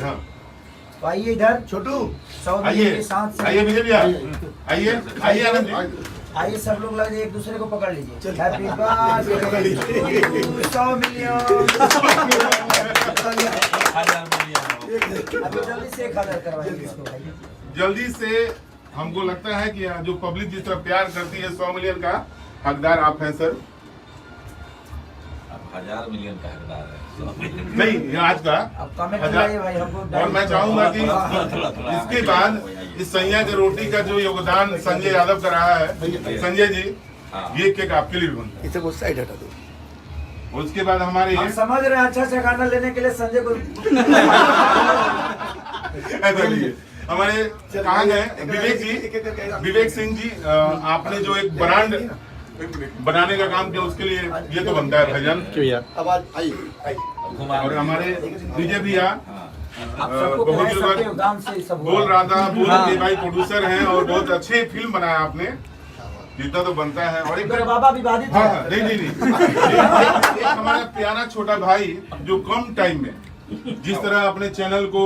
हाँ तो आइए इधर छोटू आइए के साथ आइए विजय भैया आइए आइए आनंद जी आइए सब लोग लग जाइए, एक दूसरे को पकड़ लीजिए। Happy birthday 100 million. अभी जल्दी से 1000 करवाइए इसको भाई। जल्दी से। हमको लगता है कि जो पब्लिक जिस तरह प्यार करती है 100 मिलियन का हकदार आप हैं सर। 1000 मिलियन का हकदार है नहीं ये आज का अब कमेंट लगाइए भाई हमको। और मैं चाहूंगा कि इसके बाद इस सैया की रोटी का जो योगदान संजय यादव का रहा है, संजय जी ये केक आपके लिए भी बनता इसे वो साइड हटा दो। है। उसके बाद हमारे हम समझ रहे हैं अच्छा अच्छा खाना लेने के लिए संजय को ऐसा नहीं है। हमारे कहाँ गए विवेक सिंह जी, आपने जो एक ब्रांड बनाने का काम किया उसके लिए ये तो बनता है भजन। आवाज आई और हमारे विजय भैया आप सबको बहुत खिलाए, दिनों सबके बाद योगदान से सब बोल रहा था के भाई प्रोड्यूसर हैं और बहुत अच्छे फिल्म बनाया आपने, जितना तो बनता है। और एक मेरा बाबा विवादित हाँ है। नहीं एक हमारा प्यारा छोटा भाई जो कम टाइम में जिस तरह अपने चैनल को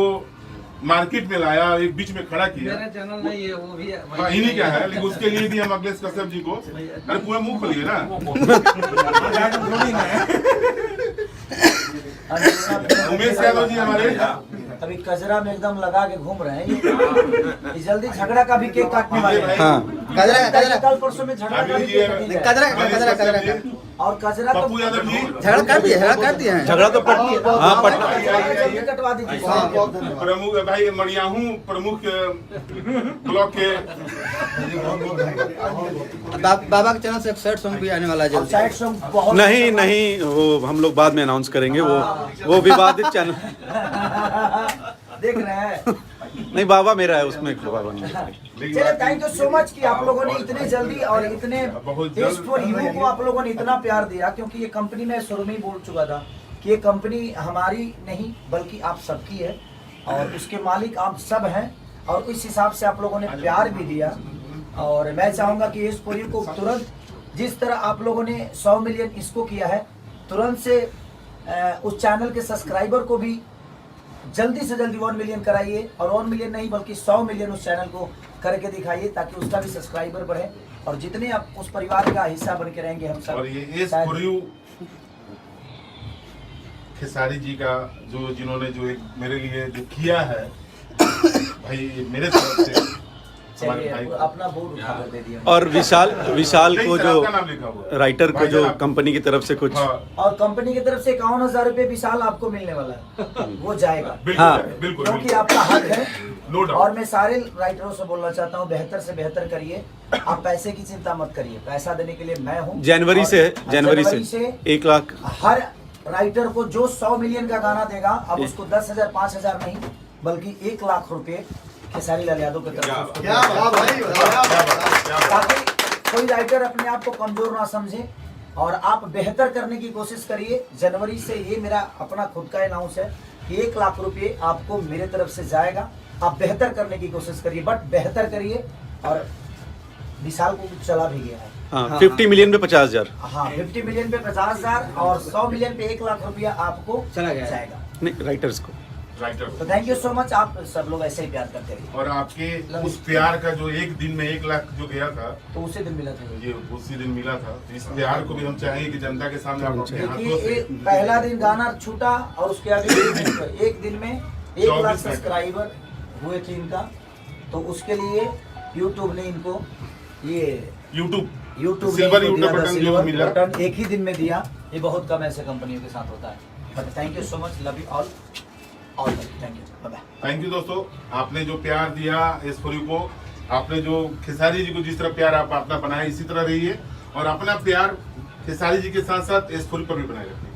मार्केट में लाया, एक बीच में खड़ा किया। मेरा चैनल नहीं है वो भी है। हाँ इन्हीं का है, लेकिन उसके लिए भी हम अखिलेश कश्यप जी को अरे पूरा मुंह खोलिए ना। उमेश यादव जी हमारे अभी कजरा में एकदम लगा के घूम रहे हैं ये जल्दी झगड़ा का भी केक काटने वाले हैं। कजरा कल परसों में झगड़ा का भी केक कटेगा। कजरा और कजरा तो पप्पू यादव जी झगड़ा कर दिए हैं झगड़ा तो पट हाँ पट जल्दी कटवा दीजिए। प्रमुख भाई मड़ियाहू प्रमुख ब्लॉक के बाबा के चैनल से एक सैड सॉन्ग भी आने वाला है और जल्दी। साइड सॉन्ग बहुत नहीं नहीं वो हम लोग बाद में अनाउंस करेंगे, वो विवादित चैनल देख रहे हैं। नहीं बाबा मेरा है उसमें बाबा नहीं। चलिए थैंक यू सो मच कि आप लोगों ने इतने जल्दी और इतने इस फॉर यू को आप लोगों ने इतना प्यार दिया, क्योंकि ये कंपनी में शुरू में ही बोल चुका था कि ये कंपनी हमारी नहीं बल्कि आप सबकी है और उसके मालिक आप सब हैं और उस हिसाब से आप लोगों ने प्यार भी दिया। और मैं चाहूंगा कि इस फॉर यू को तुरंत जिस तरह आप लोगों ने 100 मिलियन इसको किया है, तुरंत से उस चैनल के सब्सक्राइबर को भी जल्दी से जल्दी 1 मिलियन कराइए और 1 मिलियन नहीं बल्कि 100 मिलियन उस चैनल को करके दिखाइए ताकि उसका भी सब्सक्राइबर बढ़े और जितने आप उस परिवार का हिस्सा बन के रहेंगे हम सब। और ये इस फॉर यू खेसारी जी का जो जिन्होंने जो एक मेरे लिए जो किया है भाई मेरे तरफ से हमारे भाई चलिए अपना बोर्ड उठा कर दे दिया। और विशाल को नहीं, जो आपका नाम लिखा हुआ है। राइटर को भाई जो साहब। कंपनी की तरफ से कुछ हाँ, और कंपनी की तरफ से 51,000 रुपए विशाल आपको मिलने वाला है, वो जाएगा बिल्कुल हाँ। बिल्कुल क्योंकि बिल्कुल। आपका हक है। नो और डाउट। मैं सारे राइटरों से बोलना चाहता हूँ बेहतर से बेहतर करिए, आप पैसे की चिंता मत करिए, पैसा देने के लिए मैं हूँ। जनवरी और से जनवरी से 1 लाख हर राइटर को जो 100 मिलियन का गाना देगा अब उसको 10,000 5,000 नहीं बल्कि 1 लाख रुपए खेसारी लाल यादव की तरफ से उसको ताकि कोई राइटर अपने आप को कमजोर ना समझे और आप बेहतर करने की कोशिश करिए। जनवरी से ये मेरा अपना खुद का अनाउंस है कि 1 लाख रुपए आपको मेरे तरफ से जाएगा। आप बेहतर करने की कोशिश करिए, बट बेहतर करिए। और विशाल को चला भी गया है। हाँ 50 मिलियन पे 50,000 हाँ 50 मिलियन पे 50,000 और 100 मिलियन पे 1 लाख रुपया आपको चला गया। जाएगा। नहीं राइटर्स को। राइटर तो थैंक यू सो मच, आप सब लोग ऐसे ही प्यार करते रहिए। और आपके उस प्यार का जो एक दिन में 1 लाख जो गया था तो उसी दिन मिला था ये उसी दिन मिला था, तो इस प्यार को भी हम चाहेंगे कि जनता के सामने आप अपने हाथों देखिए से एक पहला दिन गाना छूटा और उसके आगे एक दिन में 1 लाख 24 सब्सक्राइबर हुए थे इनका, तो उसके लिए यूट्यूब ने इनको ये YouTube YouTube silver YouTube button जो मिला बटन एक ही दिन में दिया। ये बहुत कम ऐसे कंपनियों के साथ होता है। But thank you so much, love you all thank you, bye bye. Thank you दोस्तों, आपने जो प्यार दिया इस फॉर यू को, आपने जो खेसारी जी को जिस तरह प्यार आप अपना बनाया इसी तरह रहिए और अपना प्यार खेसारी जी के साथ साथ इस फॉर यू पर भी बनाए रखिए।